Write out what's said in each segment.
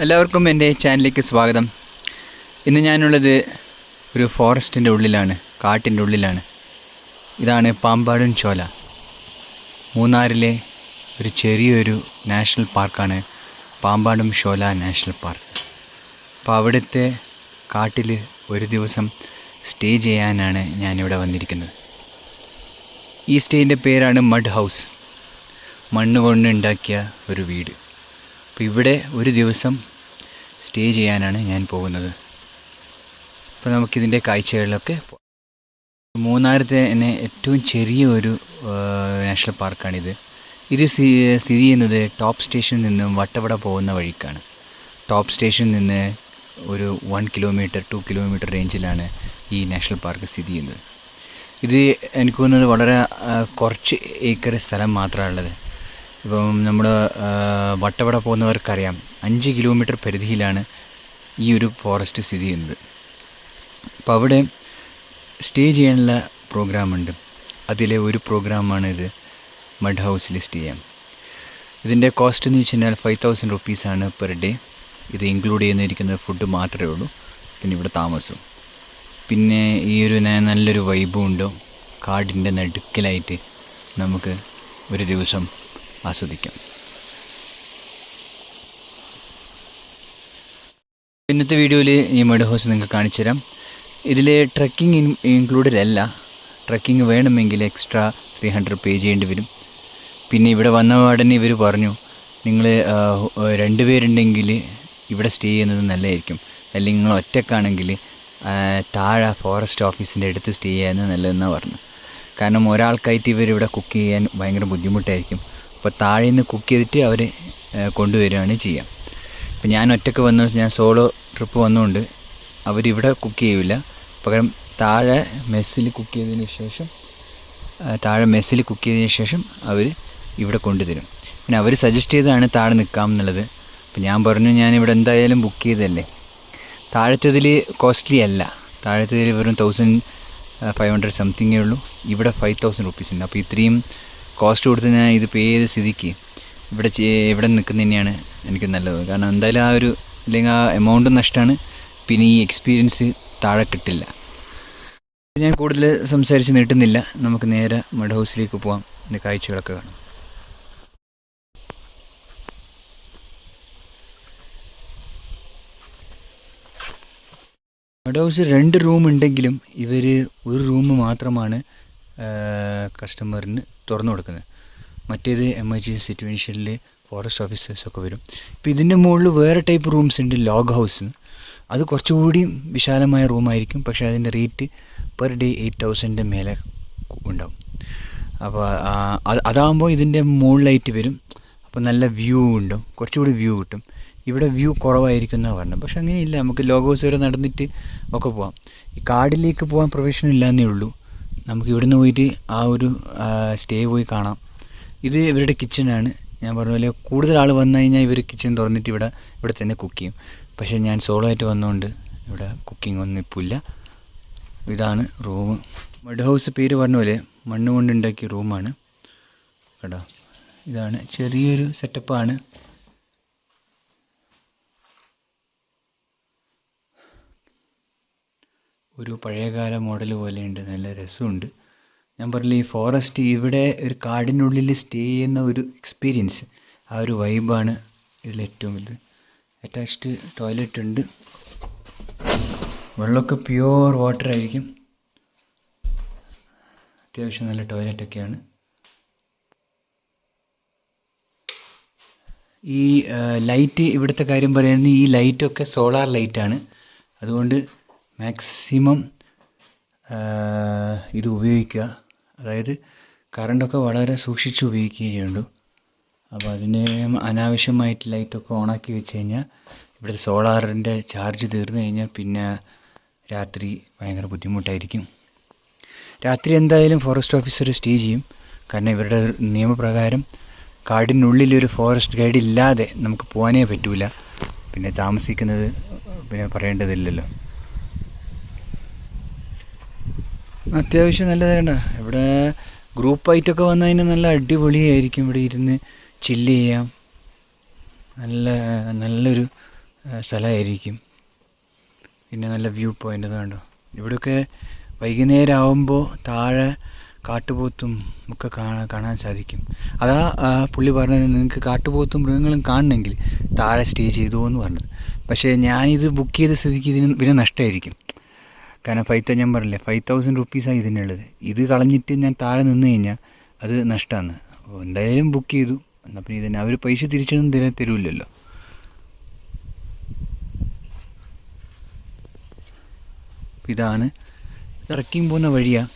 എല്ലാവർക്കും എൻ്റെ ചാനലിലേക്ക് സ്വാഗതം. ഇന്ന് ഞാനുള്ളത് ഒരു ഫോറസ്റ്റിൻ്റെ ഉള്ളിലാണ്, കാട്ടിൻ്റെ ഉള്ളിലാണ്. ഇതാണ് പാമ്പാടും ചോല, മൂന്നാറിലെ ഒരു ചെറിയൊരു നാഷണൽ പാർക്കാണ് പാമ്പാടും ചോല നാഷണൽ പാർക്ക്. അപ്പോൾ അവിടുത്തെ കാട്ടിൽ ഒരു ദിവസം സ്റ്റേ ചെയ്യാനാണ് ഞാനിവിടെ വന്നിരിക്കുന്നത്. ഈ സ്റ്റേയിൻ്റെ പേരാണ് മഡ് ഹൗസ്, മണ്ണ് കൊണ്ട് ഉണ്ടാക്കിയ ഒരു വീട്. അപ്പോൾ ഇവിടെ ഒരു ദിവസം സ്റ്റേ ചെയ്യാനാണ് ഞാൻ പോകുന്നത്. അപ്പോൾ നമുക്കിതിൻ്റെ കാഴ്ചകളിലൊക്കെ മൂന്നാറിലത്തെ തന്നെ ഏറ്റവും ചെറിയ ഒരു നാഷണൽ പാർക്കാണിത്. ഇത് സ്ഥിതി ചെയ്യുന്നത് ടോപ്പ് സ്റ്റേഷനിൽ നിന്നും വട്ടവട പോകുന്ന വഴിക്കാണ്. ടോപ്പ് സ്റ്റേഷനിൽ നിന്ന് ഒരു 1 കിലോമീറ്റർ 2 കിലോമീറ്റർ റേഞ്ചിലാണ് ഈ നാഷണൽ പാർക്ക് സ്ഥിതി ചെയ്യുന്നത്. ഇത് എനിക്ക് തോന്നുന്നത് വളരെ കുറച്ച് ഏക്കർ സ്ഥലം മാത്രമാണുള്ളത്. ഇപ്പം നമ്മൾ വട്ടവട പോകുന്നവർക്കറിയാം 5 കിലോമീറ്റർ പരിധിയിലാണ് ഈ ഒരു ഫോറസ്റ്റ് സ്ഥിതി ചെയ്യുന്നത്. അപ്പോൾ അവിടെ സ്റ്റേ ചെയ്യാനുള്ള പ്രോഗ്രാമുണ്ട്. അതിലെ ഒരു പ്രോഗ്രാമാണിത്, മഡ് ഹൗസിൽ സ്റ്റേ ചെയ്യാം. ഇതിൻ്റെ കോസ്റ്റ് എന്ന് വെച്ച് കഴിഞ്ഞാൽ 5000 റുപ്പീസാണ് പെർ ഡേ. ഇത് ഇൻക്ലൂഡ് ചെയ്യുന്നിരിക്കുന്നത് ഫുഡ് മാത്രമേ ഉള്ളൂ, പിന്നെ ഇവിടെ താമസവും. പിന്നെ ഈ ഒരു നല്ലൊരു വൈബും ഉണ്ടോ, കാടിൻ്റെ നടുക്കിലായിട്ട് നമുക്ക് ഒരു ദിവസം ആസ്വദിക്കാം. ഇന്നത്തെ വീഡിയോയിൽ ഈ മഡ് ഹൗസ് നിങ്ങൾക്ക് കാണിച്ചു തരാം. ഇതിൽ ട്രക്കിംഗ് ഇൻക്ലൂഡഡ് അല്ല. ട്രക്കിംഗ് വേണമെങ്കിൽ എക്സ്ട്രാ 300 പേ ചെയ്യേണ്ടി വരും. പിന്നെ ഇവിടെ വന്ന ഉടനെ ഇവർ പറഞ്ഞു, നിങ്ങൾ 2 പേരുണ്ടെങ്കിൽ ഇവിടെ സ്റ്റേ ചെയ്യുന്നത് നല്ലതായിരിക്കും, അല്ലെങ്കിൽ നിങ്ങൾ ഒറ്റക്കാണെങ്കിൽ താഴെ ഫോറസ്റ്റ് ഓഫീസിൻ്റെ അടുത്ത് സ്റ്റേ ചെയ്യുന്നത് നല്ലതെന്നാണ് പറഞ്ഞു. കാരണം ഒരാൾക്കായിട്ട് ഇവരിവിടെ കുക്ക് ചെയ്യാൻ ഭയങ്കര ബുദ്ധിമുട്ടായിരിക്കും. അപ്പോൾ താഴെ നിന്ന് കുക്ക് ചെയ്തിട്ട് അവർ കൊണ്ടുവരികയാണ് ചെയ്യുക. ഇപ്പം ഞാൻ ഒറ്റയ്ക്ക് ഞാൻ സോളോ ട്രിപ്പ് വന്നുകൊണ്ട് അവരിവിടെ കുക്ക് ചെയ്യില്ല, പകരം താഴെ മെസ്സിൽ കുക്ക് ചെയ്തതിന് ശേഷം അവർ ഇവിടെ കൊണ്ടുതരും. പിന്നെ അവർ സജസ്റ്റ് ചെയ്താണ് താഴെ നിൽക്കാം എന്നുള്ളത്. അപ്പം ഞാൻ പറഞ്ഞു, ഞാനിവിടെ എന്തായാലും ബുക്ക് ചെയ്തതല്ലേ, താഴത്തേതിൽ കോസ്റ്റ്ലി അല്ല, താഴത്തേതിൽ വെറും 1500 സംതിങ്ങേ ഉള്ളൂ. ഇവിടെ 5000 റുപ്പീസ് ഉണ്ട്. അപ്പോൾ ഇത്രയും കോസ്റ്റ് കൊടുത്ത് ഞാൻ ഇത് പേ ചെയ്ത സ്ഥിതിക്ക് ഇവിടെ നിൽക്കുന്നത് തന്നെയാണ് എനിക്ക് നല്ലത്. കാരണം എന്തായാലും ആ ഒരു അല്ലെങ്കിൽ ആ എമൗണ്ട് നഷ്ടമാണ്, പിന്നെ ഈ എക്സ്പീരിയൻസ് താഴെ കിട്ടില്ല. ഞാൻ കൂടുതൽ സംസാരിച്ച് നീട്ടുന്നില്ല, നമുക്ക് നേരെ മഡ് ഹൗസിലേക്ക് പോകാം, എൻ്റെ കാഴ്ചകളൊക്കെ കാണാം. മഡ് ഹൗസ് 2 റൂം ഉണ്ടെങ്കിലും ഇവർ ഒരു റൂം മാത്രമാണ് കസ്റ്റമറിന് തുറന്നു കൊടുക്കുന്നത്. മറ്റേത് എമർജൻസി സിറ്റുവേഷനിൽ ഫോറസ്റ്റ് ഓഫീസേഴ്സൊക്കെ വരും. ഇപ്പോൾ ഇതിൻ്റെ മുകളിൽ വേറെ ടൈപ്പ് റൂംസ് ഉണ്ട്, ലോഗ് ഹൗസ്. അത് കുറച്ചുകൂടി വിശാലമായ റൂമായിരിക്കും, പക്ഷേ അതിൻ്റെ റേറ്റ് പെർ ഡേ 8000 മേലെ ഉണ്ടാവും. അപ്പോൾ അതാകുമ്പോൾ ഇതിൻ്റെ മുകളിലായിട്ട് വരും, അപ്പോൾ നല്ല വ്യൂ ഉണ്ടാവും, കുറച്ചുകൂടി വ്യൂ കിട്ടും. ഇവിടെ വ്യൂ കുറവായിരിക്കും എന്നാണ് പറഞ്ഞത്, പക്ഷെ അങ്ങനെയില്ല, നമുക്ക് ലോഗ് ഹൗസ് വരെ നടന്നിട്ട് ഒക്കെ പോകാം. ഈ കാടിലേക്ക് പോകാൻ പ്രൊഫഷൻ ഇല്ലയെന്നേ ഉള്ളൂ. നമുക്ക് ഇവിടുന്ന് പോയിട്ട് ആ ഒരു സ്റ്റേ പോയി കാണാം. ഇത് ഇവരുടെ കിച്ചണാണ്. ഞാൻ പറഞ്ഞ പോലെ കൂടുതൽ ആൾ വന്നു കഴിഞ്ഞാൽ ഇവർ കിച്ചൺ തുറന്നിട്ട് ഇവിടെ തന്നെ കുക്ക് ചെയ്യും. പക്ഷേ ഞാൻ സോളോ ആയിട്ട് വന്നതുകൊണ്ട് ഇവിടെ കുക്കിംഗ് ഒന്നും ഇപ്പോൾ ഇല്ല. ഇതാണ് റൂം. മഡ് ഹൗസ് പേര് പറഞ്ഞ പോലെ മണ്ണ് കൊണ്ടുണ്ടാക്കിയ റൂമാണ് കേട്ടോ. ഇതാണ് ചെറിയൊരു സെറ്റപ്പാണ്. ഒരു പഴയകാല മോഡൽ പോലെയുണ്ട്, നല്ല രസമുണ്ട്. ഞാൻ പറഞ്ഞില്ല, ഈ ഫോറസ്റ്റ് ഇവിടെ ഒരു കാടിനുള്ളിൽ സ്റ്റേ ചെയ്യുന്ന ഒരു എക്സ്പീരിയൻസ്, ആ ഒരു വൈബാണ് ഇതിലേറ്റവും വലുത്. അറ്റാച്ച്ഡ് ടോയ്ലറ്റ് ഉണ്ട്, വെള്ളമൊക്കെ പ്യുവർ വാട്ടർ ആയിരിക്കും. അത്യാവശ്യം നല്ല ടോയ്ലറ്റൊക്കെയാണ്. ഈ ലൈറ്റ്, ഇവിടുത്തെ കാര്യം പറയുന്നത് ഈ ലൈറ്റൊക്കെ സോളാർ ലൈറ്റാണ്. അതുകൊണ്ട് മാക്സിമം ഇത് ഉപയോഗിക്കുക, അതായത് കറണ്ടൊക്കെ വളരെ സൂക്ഷിച്ച് ഉപയോഗിക്കുകയുള്ളൂ. അപ്പോൾ അതിന് അനാവശ്യമായിട്ട് ലൈറ്റൊക്കെ ഓണാക്കി വെച്ച് കഴിഞ്ഞാൽ ഇവിടുത്തെ സോളാറിൻ്റെ ചാർജ് തീർന്നു കഴിഞ്ഞാൽ പിന്നെ രാത്രി ഭയങ്കര ബുദ്ധിമുട്ടായിരിക്കും. രാത്രി എന്തായാലും ഫോറസ്റ്റ് ഓഫീസർ സ്റ്റേ ചെയ്യും, കാരണം ഇവരുടെ നിയമപ്രകാരം കാടിനുള്ളിലൊരു ഫോറസ്റ്റ് ഗൈഡ് ഇല്ലാതെ നമുക്ക് പോകാനേ പറ്റില്ല. പിന്നെ താമസിക്കുന്നത് പിന്നെ പറയേണ്ടതില്ലല്ലോ. അത്യാവശ്യം നല്ലതാണ്. ഇവിടെ ഗ്രൂപ്പായിട്ടൊക്കെ വന്നു കഴിഞ്ഞാൽ നല്ല അടിപൊളിയായിരിക്കും. ഇവിടെ ഇരുന്ന് ചില്ല് ചെയ്യാം, നല്ലൊരു സ്ഥലമായിരിക്കും. പിന്നെ നല്ല വ്യൂ പോയിൻ്റ് കണ്ടോ. ഇവിടെയൊക്കെ വൈകുന്നേരം ആവുമ്പോൾ താഴെ കാട്ടുപോത്തും ഒക്കെ കാണാൻ സാധിക്കും. അതാ പുള്ളി പറഞ്ഞത്, നിങ്ങൾക്ക് കാട്ടുപോത്തും മൃഗങ്ങളും കാണണമെങ്കിൽ താഴെ സ്റ്റേ ചെയ്തോ എന്ന് പറഞ്ഞത്. പക്ഷേ ഞാനിത് ബുക്ക് ചെയ്ത സ്ഥിതിക്ക് ഇതിന് നഷ്ടമായിരിക്കും. കാരണം ഞാൻ പറഞ്ഞില്ലേ, 5000 റുപ്പീസാണ് ഇതിനുള്ളത്. ഇത് കളഞ്ഞിട്ട് ഞാൻ താഴെ നിന്ന് കഴിഞ്ഞാൽ അത് നഷ്ടമാണ്. അപ്പോൾ എന്തായാലും ബുക്ക് ചെയ്തു. എന്നാൽ പിന്നെ ഇതിന് അവർ പൈസ തിരിച്ചൊന്നും തരില്ലല്ലോ. ഇതാണ് ട്രക്കിംഗ് പോകുന്ന വഴിയാണ്.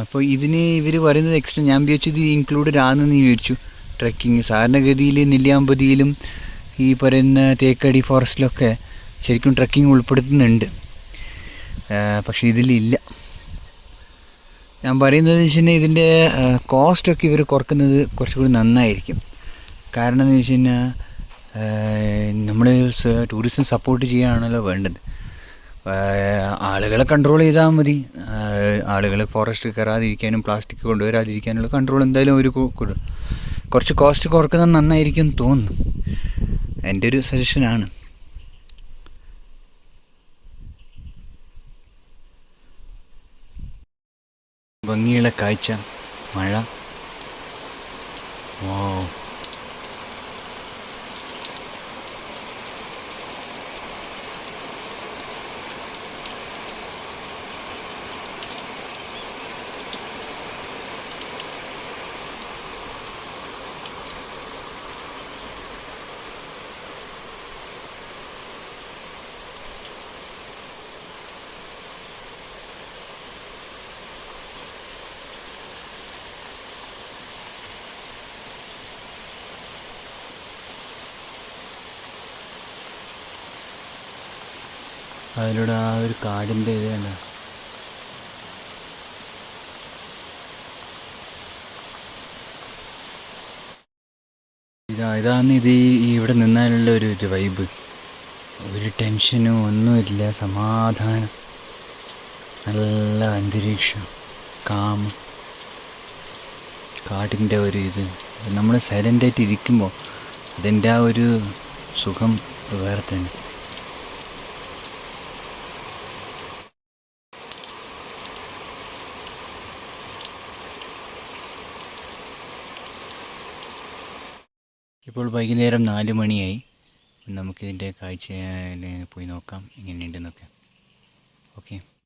അപ്പോൾ ഇതിന് ഇവർ പറയുന്നത് എക്സ്ട്രാ, ഞാൻ വിചാരിച്ചത് ഇൻക്ലൂഡഡ് ആണെന്ന് വിചാരിച്ചു. ട്രക്കിങ് സാധാരണഗതിയിൽ നെല്ലിയാമ്പതിയിലും ഈ പറയുന്ന തേക്കടി ഫോറസ്റ്റിലൊക്കെ ശരിക്കും ട്രക്കിംഗ് ഉൾപ്പെടുത്തുന്നുണ്ട്. പക്ഷേ ഇതിലില്ല. ഞാൻ പറയുന്നത് വെച്ചുകഴിഞ്ഞാൽ ഇതിൻ്റെ കോസ്റ്റൊക്കെ ഇവർ കുറക്കുന്നത് കുറച്ചുകൂടി നന്നായിരിക്കും. കാരണം എന്ന് വെച്ച് കഴിഞ്ഞാൽ നമ്മൾ ടൂറിസം സപ്പോർട്ട് ചെയ്യാനാണല്ലോ വേണ്ടത്. ആളുകളെ കൺട്രോൾ ചെയ്താൽ മതി. ആളുകൾ ഫോറസ്റ്റ് കയറാതിരിക്കാനും പ്ലാസ്റ്റിക് കൊണ്ടുവരാതിരിക്കാനുള്ള കൺട്രോൾ എന്തായാലും അവർ കുറച്ച് കോസ്റ്റ് കുറക്കുന്നത് നന്നായിരിക്കും എന്ന് തോന്നുന്നു. എൻ്റെ ഒരു സജഷനാണ്. ഭംഗിയുള്ള കാഴ്ച, മഴ. ഓ, അതിലൂടെ ആ ഒരു കാടിൻ്റെ ഇത് തന്നെ. ഇതാണ് ഇത് ഇവിടെ നിന്നാലുള്ള ഒരു വൈബ്. ഒരു ടെൻഷനും ഒന്നുമില്ല, സമാധാനം, നല്ല അന്തരീക്ഷം, കാം, കാടിൻ്റെ ഒരു ഇത്. നമ്മൾ സൈലൻ്റായിട്ട് ഇരിക്കുമ്പോൾ അതിൻ്റെ ആ ഒരു സുഖം വേറെ തന്നെ. ഇപ്പോൾ വൈകുന്നേരം 4 മണിയായി. നമുക്കിതിൻ്റെ കാഴ്ച പോയി നോക്കാം എങ്ങനെയുണ്ടെന്നൊക്കെ. ഓക്കെ.